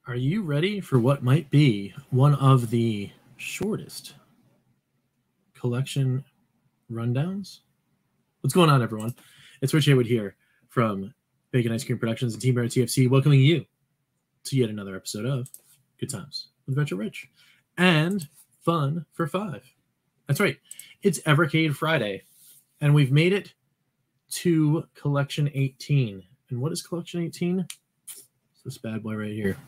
Are you ready for what might be one of the shortest collection rundowns? What's going on, everyone? It's Rich Haywood here from Bacon Ice Cream Productions and Team Bear TFC, welcoming you to yet another episode of Good Times with Retro Rich and Fun for Five. That's right. It's Evercade Friday, and we've made it to Collection 18. And what is Collection 18? It's this bad boy right here.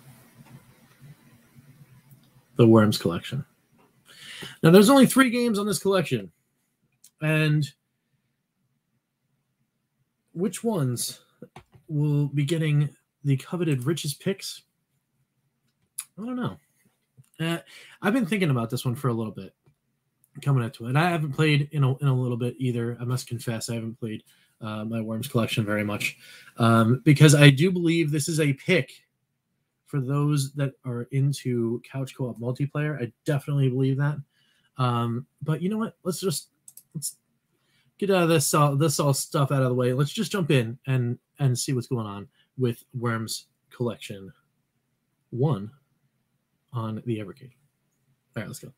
The Worms collection. Now, there's only 3 games on this collection. And which ones will be getting the coveted richest picks? I don't know. I've been thinking about this one for a little bit, coming up to it. And I haven't played in a little bit either. I must confess, I haven't played my Worms collection very much because I do believe this is a pick for those that are into couch co-op multiplayer. I definitely believe that. But you know what? Let's get out of this all stuff out of the way. Let's just jump in and see what's going on with Worms Collection 1 on the Evercade. All right, let's go.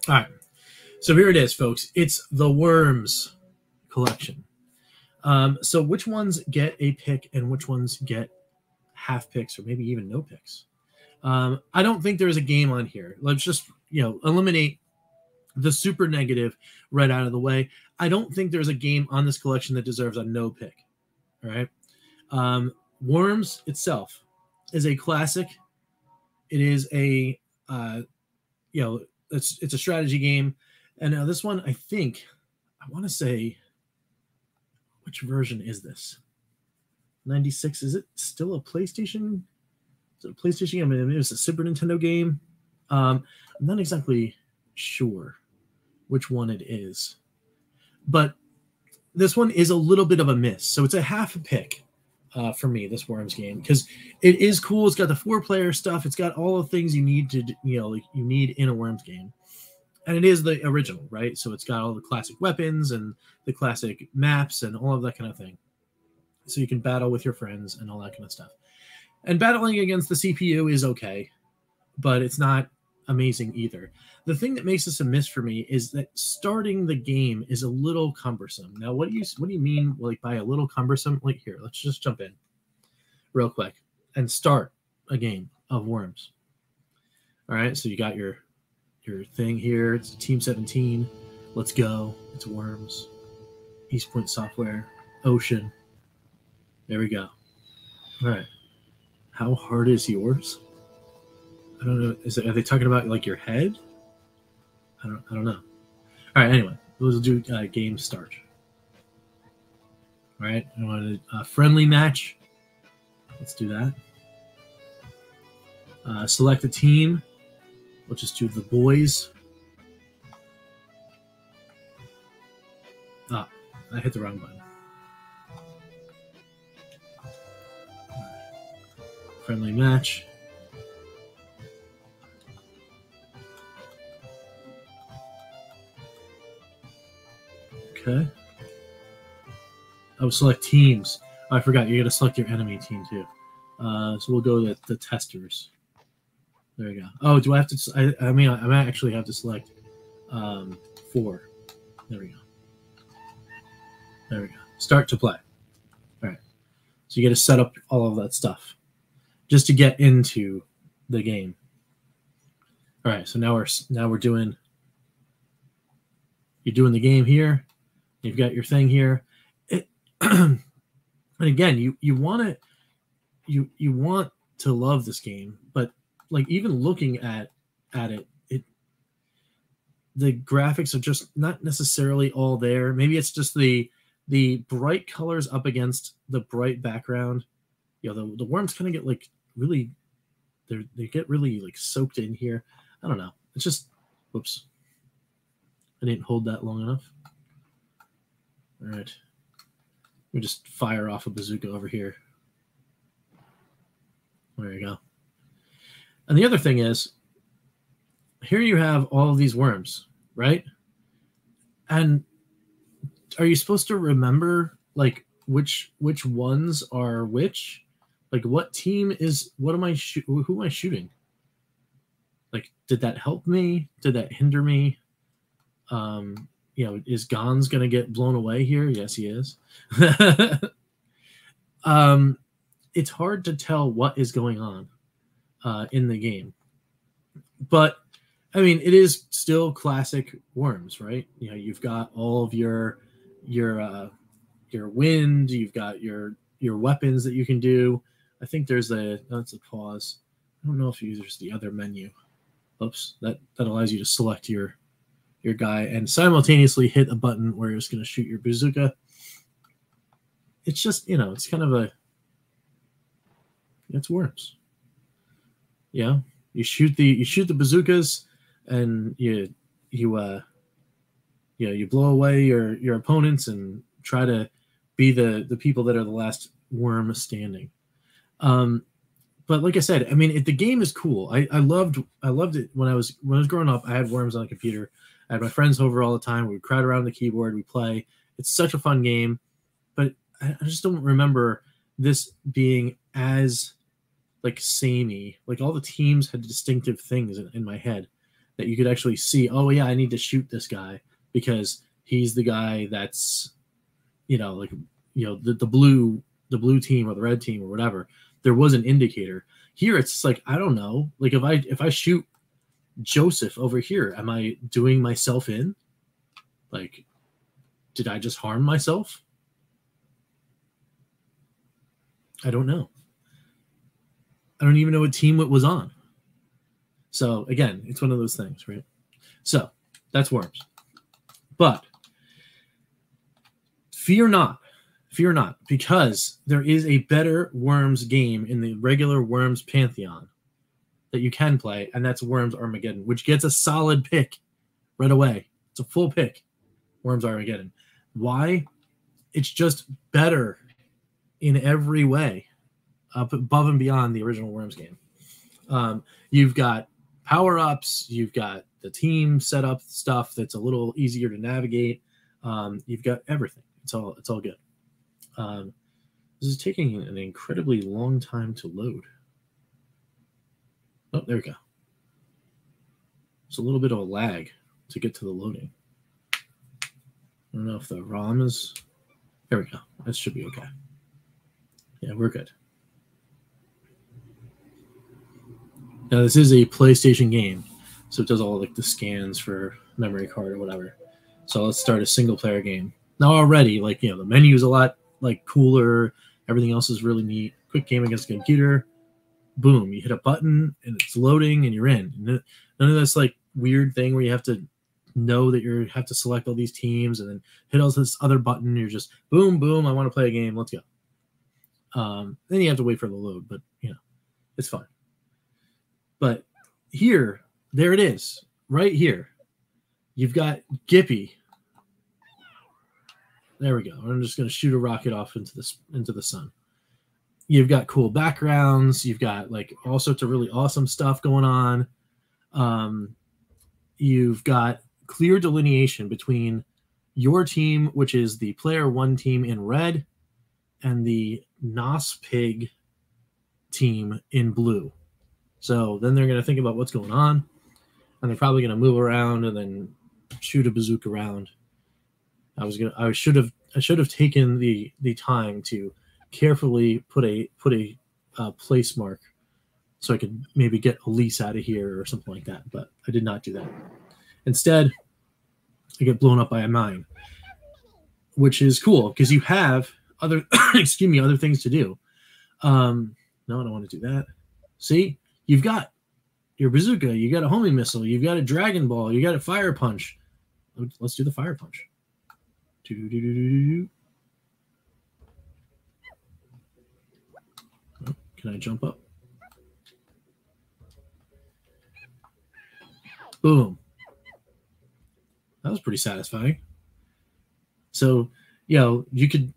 All right, so here it is, folks. It's the Worms collection. So which ones get a pick and which ones get half picks or maybe even no picks? I don't think there's a game on here. Let's just, eliminate the super negative right out of the way. I don't think there's a game on this collection that deserves a no pick. All right. Worms itself is a classic. It is a, it's a strategy game. And now this one, I want to say, which version is this? 96. Is it still a PlayStation? Is it a PlayStation game? I mean, it was a Super Nintendo game. I'm not exactly sure which one it is. But this one is a little bit of a miss. So it's a half a pick for me, this Worms game, because it is cool. It's got the 4-player stuff. It's got all the things you need to, you need in a Worms game. And it is the original, right? So it's got all the classic weapons and the classic maps and all of that kind of thing. So you can battle with your friends and all that kind of stuff. And battling against the CPU is okay, but it's not amazing either. The thing that makes this a miss for me is that starting the game is a little cumbersome. Now, what do you mean by a little cumbersome? Like, here, let's just jump in real quick and start a game of Worms. All right, so you got your thing here. It's Team 17. Let's go. It's Worms. East Point Software. Ocean. There we go. All right. How hard is yours? I don't know. Are they talking about like your head? I don't know. All right. Anyway, we'll do game start. All right. I want a friendly match. Let's do that. Select a team. We'll just do the boys. Ah, I hit the wrong button. Friendly match. Okay. Oh, select teams. Oh, I forgot. You got to select your enemy team too. So we'll go with the testers. There we go. Oh, do I have to? I might actually have to select 4. There we go. There we go. Start to play. All right. So you got to set up all of that stuff just to get into the game. All right. So now we're doing. You're doing the game here. You've got your thing here. And again, you want to love this game, but like even looking at it, the graphics are just not necessarily all there. Maybe it's just the bright colors up against the bright background. The Worms kind of get like really, they get really like soaked in here. I don't know. It's just, whoops. I didn't hold that long enough. All right. Let me just fire off a bazooka over here. There you go. And the other thing is, here you have all of these worms, right? And are you supposed to remember like which ones are which? Like what team is what am I who am I shooting? Like, did that help me? Did that hinder me? You know, is Gons gonna get blown away here? Yes, he is. It's hard to tell what is going on in the game, but I mean, it is still classic Worms, right? You know, you've got all of your wind, you've got your weapons that you can do. I think there's that's a pause. I don't know if there's the other menu. Oops, that allows you to select your guy and simultaneously hit a button where it's going to shoot your bazooka. It's just, you know, it's kind of it's Worms. Yeah, you shoot the bazookas, and you blow away your opponents and try to be the people that are the last worm standing. But like I said, I mean, the game is cool. I loved it when I was growing up. I had Worms on the computer. I had my friends over all the time. We would crowd around the keyboard. We play. It's such a fun game, but I just don't remember this being as like samey. Like all the teams had distinctive things in my head that you could actually see. Oh yeah, I need to shoot this guy because he's the guy that's, you know, like, you know, the blue team or the red team or whatever. There was an indicator. Here it's like, I don't know. Like if I shoot Joseph over here, am I doing myself in? Like, did I just harm myself? I don't know. I don't even know what team it was on. So again, it's one of those things, right? So that's Worms. But fear not, because there is a better Worms game in the regular Worms pantheon that you can play, and that's Worms Armageddon, which gets a solid pick right away. It's a full pick, Worms Armageddon. Why? It's just better in every way, above and beyond the original Worms game. You've got power-ups, you've got the team setup stuff that's a little easier to navigate. You've got everything. It's all good. This is taking an incredibly long time to load. Oh, there we go. It's a little bit of a lag to get to the loading. I don't know if the ROM is... There we go. That should be okay. Yeah, we're good. Now, this is a PlayStation game, so it does all like the scans for memory card or whatever. So let's start a single-player game. Now already, like, you know, the menu is a lot like cooler. Everything else is really neat. Quick game against the computer. Boom, you hit a button and it's loading and you're in. None of this like weird thing where you have to know that you have to select all these teams and then hit all this other button. You're just boom, boom. I want to play a game. Let's go. Then you have to wait for the load, but you know, it's fine. But here, there it is, right here. You've got Gippy. There we go. I'm just going to shoot a rocket off into the sun. You've got cool backgrounds. You've got like all sorts of really awesome stuff going on. You've got clear delineation between your team, which is the player one team in red, and the Nos Pig team in blue. So then they're going to think about what's going on, and they're probably going to move around and then shoot a bazooka round. I should have taken the time to carefully put a place mark so I could maybe get Elise out of here or something like that, but I did not do that. Instead, I get blown up by a mine, which is cool because you have other other things to do. No, I don't want to do that. See, you've got your bazooka, you got a homing missile, you've got a Dragon Ball, you got a fire punch. Let's do the fire punch. Oh, can I jump up? Boom. That was pretty satisfying. So, you know, you could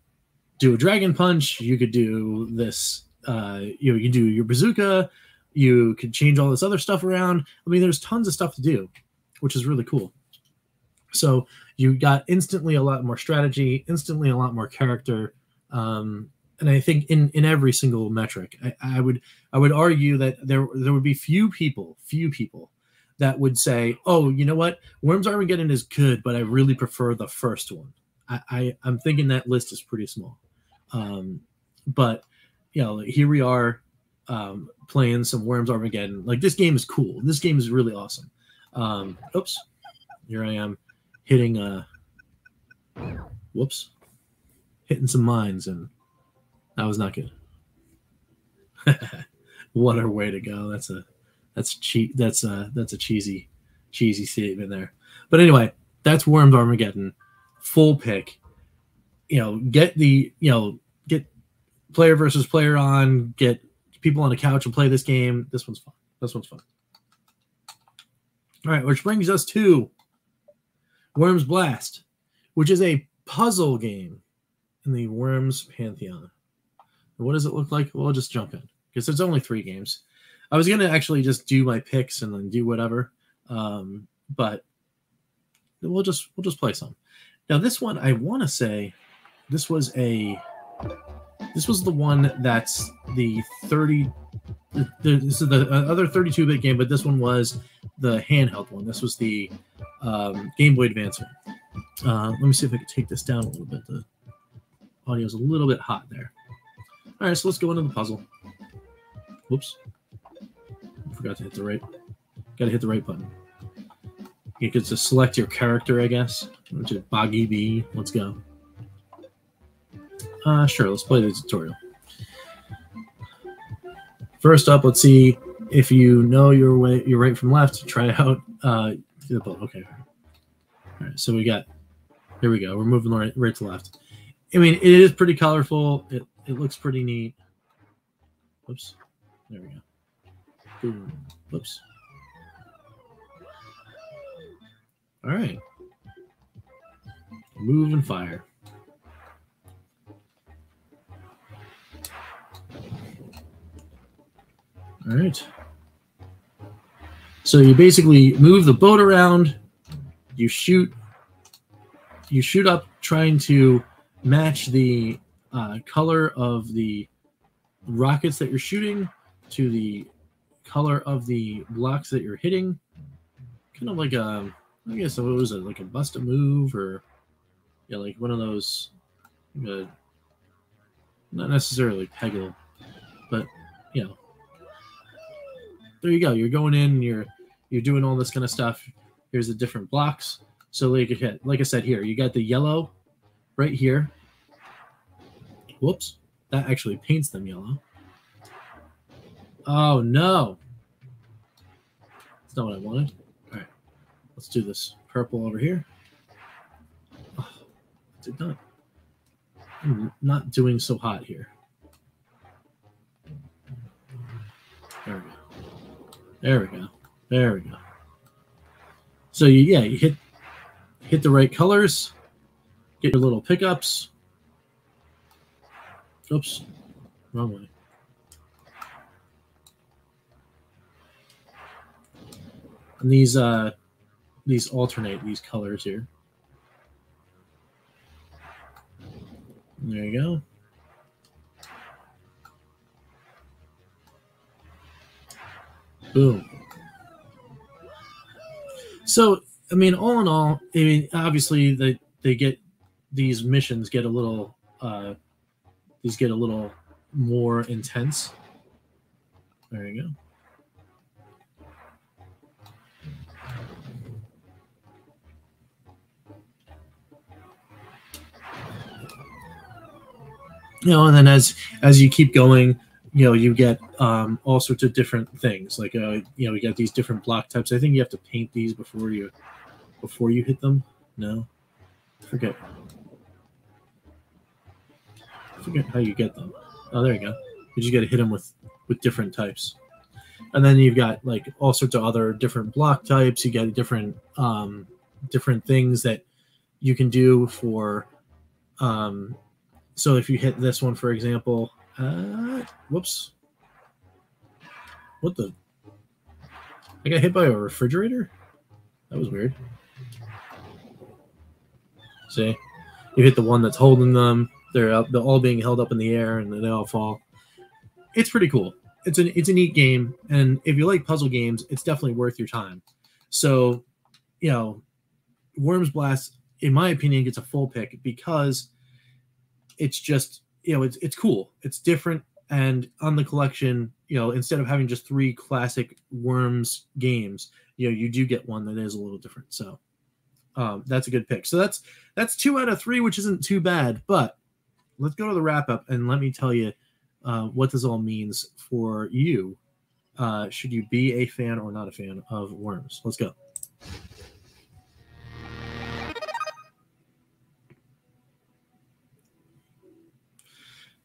do a dragon punch. You could do this. You could do your bazooka. You could change all this other stuff around. I mean, there's tons of stuff to do, which is really cool. So You got instantly a lot more strategy, instantly a lot more character, and I think in every single metric, I would argue that there would be few people that would say, oh, you know what, Worms Armageddon is good, but I really prefer the first one. I'm thinking that list is pretty small, but you know, here we are playing some Worms Armageddon. Like, this game is cool. This game is really awesome. Oops, here I am hitting hitting some mines, and that was not good. What a way to go. That's a cheesy statement there. But anyway, that's Worms Armageddon, full pick. You know, get player versus player on, get people on the couch and play this game. This one's fun. All right, which brings us to Worms Blast, which is a puzzle game in the Worms Pantheon. What does it look like? Well, I'll just jump in because there's only 3 games. I was gonna actually just do my picks and then do whatever, but we'll just play some. Now, this one, I want to say this was the one that's the 30. This is the other 32-bit game, but this one was the handheld one. This was the Game Boy Advance one. Let me see if I can take this down a little bit. The audio is a little bit hot there. All right, so let's go into the puzzle. Whoops. I forgot to hit the right. Got to hit the right button. You get to select your character, I guess. Which is Boggy B. Let's go. Sure, let's play the tutorial. First up, let's see if you know your right from left. Try out the boat. Okay. All right, so here we go. We're moving right to left. I mean, it is pretty colorful. It looks pretty neat. Whoops. There we go. Boom. Whoops. All right. Move and fire. All right. So you basically move the boat around. You shoot up, trying to match the color of the rockets that you're shooting to the color of the blocks that you're hitting. Kind of like I guess it was like a bust a move, or like one of those, not necessarily Peggle, but there you go. You're going in, you're doing all this kind of stuff. Here's the different blocks. So like I said, here you got the yellow right here. Whoops, that actually paints them yellow. Oh no, that's not what I wanted. All right, let's do this purple over here. Oh, did not. I'm not doing so hot here. There we go. There we go. There we go. So you hit the right colors, get your little pickups. Oops, wrong way. And these alternate these colors here. There you go. Boom. So, I mean, all in all, I mean, obviously these missions get a little more intense. There you go. And then as you keep going, you get all sorts of different things. Like you get these different block types. I think you have to paint these before you hit them. No, forget how you get them. Oh, there you go. You just got to hit them with different types. And then you've got like all sorts of other different block types. You get different things that you can do for. So if you hit this one, for example, whoops. What the? I got hit by a refrigerator? That was weird. See, you hit the one that's holding them. They're all being held up in the air, and then they all fall. It's pretty cool. It's a neat game, and if you like puzzle games, it's definitely worth your time. So, you know, Worms Blast, in my opinion, gets a full pick because it's just, you know, it's cool. It's different. And on the collection, you know, instead of having just 3 classic Worms games, you know, you do get one that is a little different. So that's a good pick. So that's 2 out of 3, which isn't too bad. But let's go to the wrap up and let me tell you what this all means for you. Should you be a fan or not a fan of Worms? Let's go.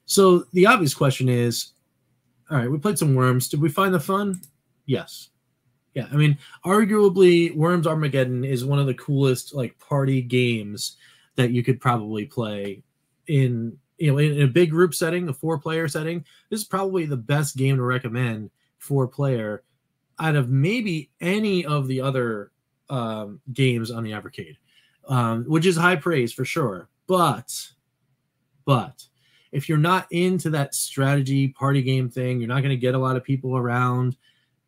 So the obvious question is, all right, we played some Worms. Did we find the fun? Yes. Yeah, I mean, arguably, Worms Armageddon is one of the coolest like party games that you could probably play in, you know, in a big group setting, a 4-player setting. This is probably the best game to recommend 4-player out of maybe any of the other games on the Evercade, which is high praise for sure. But if you're not into that strategy party game thing, you're not going to get a lot of people around,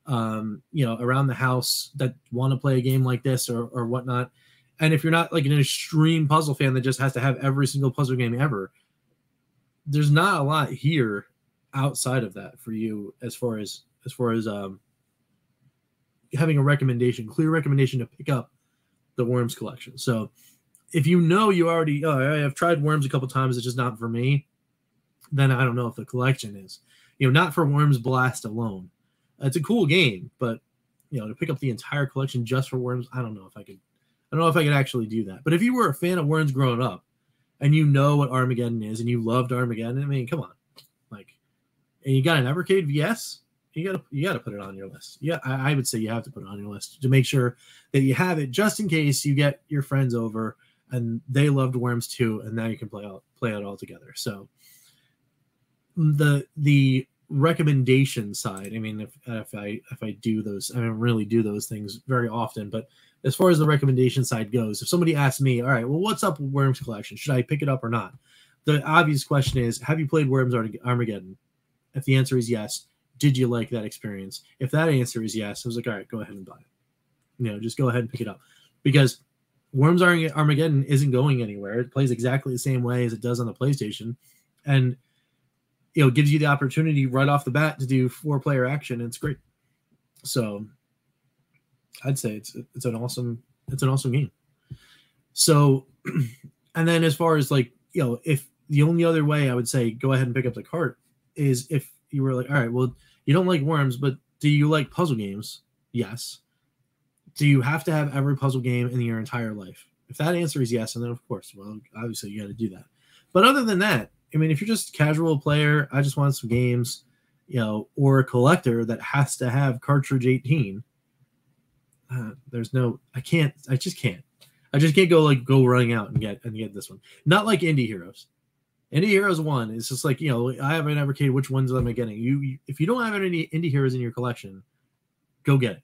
you know, around the house that want to play a game like this or whatnot. And if you're not like an extreme puzzle fan that just has to have every single puzzle game ever, there's not a lot here outside of that for you as far as having a recommendation, clear recommendation to pick up the Worms collection. So if you know you already, I've tried Worms a couple times, it's just not for me, then I don't know if the collection is, you know, not for Worms Blast alone. It's a cool game, but you know, to pick up the entire collection just for Worms, I don't know if I could actually do that. But if you were a fan of Worms growing up and you know what Armageddon is and you loved Armageddon, I mean, come on, like, and you got an Evercade VS, you gotta put it on your list. Yeah, I would say you have to put it on your list to make sure that you have it just in case you get your friends over and they loved Worms too, and now you can play it all together. So the recommendation side, I mean, if I do those, I don't really do those things very often, but as far as the recommendation side goes, if somebody asks me, all right, well, what's up with Worms collection? Should I pick it up or not? The obvious question is, have you played Worms Armageddon? If the answer is yes, did you like that experience? If that answer is yes, I was like, all right, go ahead and buy it. You know, just go ahead and pick it up, because Worms Armageddon isn't going anywhere. It plays exactly the same way as it does on the PlayStation, and you know, gives you the opportunity right off the bat to do 4-player action. And it's great. So I'd say it's an awesome game. So, and then as far as like, you know, if the only other way I would say go ahead and pick up the cart is if you were like, all right, well, you don't like Worms, but do you like puzzle games? Yes. Do you have to have every puzzle game in your entire life? If that answer is yes, and then of course, well, obviously you got to do that. But other than that, I mean, if you're just a casual player, I just want some games, you know, or a collector that has to have cartridge 18, there's no, I just can't go running out and get this one. Not like Indie Heroes. Indie Heroes 1 is just like, you know, I have an Evercade, which ones am I getting? You if you don't have any Indie Heroes in your collection, go get it.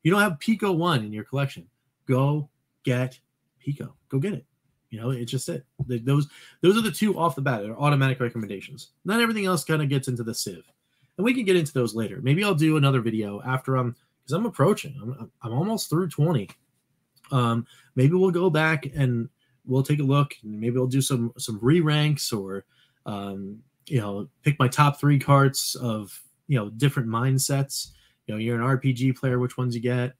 You don't have Pico 1 in your collection, go get Pico. Go get it. You know, it's just it. Those are the 2 off the bat. They're automatic recommendations. Then everything else kind of gets into the sieve, and we can get into those later. Maybe I'll do another video after because I'm approaching. I'm almost through 20. Maybe we'll go back and we'll take a look, and maybe I'll do some re-ranks, or you know, pick my top 3 carts of, you know, different mindsets. You know, you're an RPG player, which ones you get.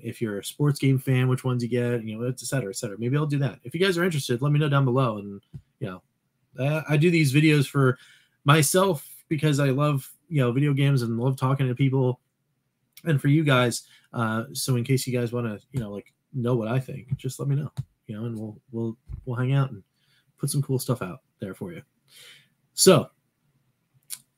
If you're a sports game fan, which ones you get, you know, et cetera, et cetera. Maybe I'll do that. If you guys are interested, let me know down below. And, you know, I do these videos for myself because I love, you know, video games and love talking to people, and for you guys. So in case you guys want to, you know, like know what I think, just let me know, you know, and we'll hang out and put some cool stuff out there for you. So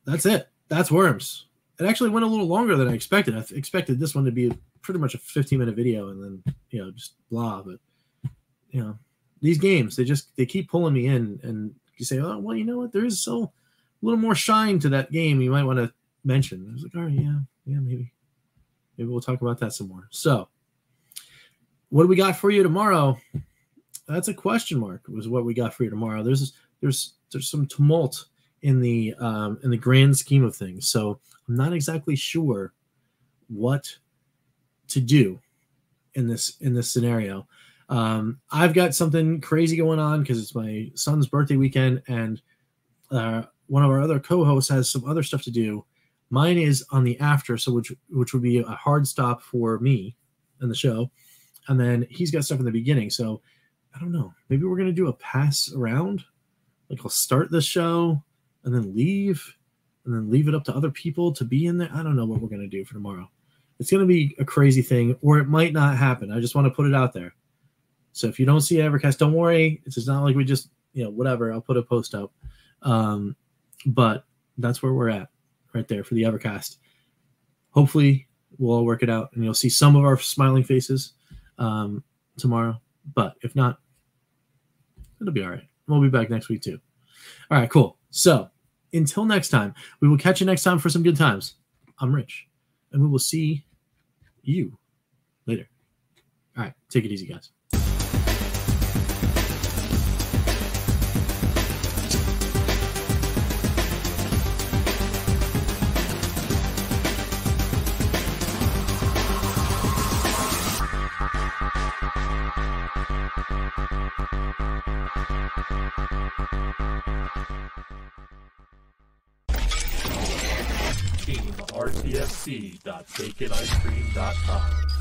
that's it. That's Worms. It actually went a little longer than I expected. I expected this one to be pretty much a 15-minute video and then, you know, just blah. But, you know, these games, they keep pulling me in, and you say, oh, well, you know what? There is so a little more shine to that game you might want to mention. I was like, all right, yeah, maybe we'll talk about that some more. So what do we got for you tomorrow? that's a question mark. Was what we got for you tomorrow. There's some tumult in the grand scheme of things. So I'm not exactly sure what to do in this scenario. I've got something crazy going on because it's my son's birthday weekend, and one of our other co-hosts has some other stuff to do. Mine is on the after, so which would be a hard stop for me in the show, and then he's got stuff in the beginning. So I don't know. Maybe we're gonna do a pass around. Like I'll start the show and then leave it up to other people to be in there. I don't know what we're gonna do for tomorrow. It's gonna be a crazy thing, or it might not happen. I just want to put it out there. So if you don't see Evercast, don't worry. It's just not like we just, whatever. I'll put a post up. But that's where we're at right there for the Evercast. Hopefully we'll all work it out and you'll see some of our smiling faces tomorrow. But if not, it'll be all right. We'll be back next week too. All right, cool. So until next time, we will catch you next time for some good times. I'm Rich, and we will see you later. All right, take it easy, guys. RTFC.baconicecream.com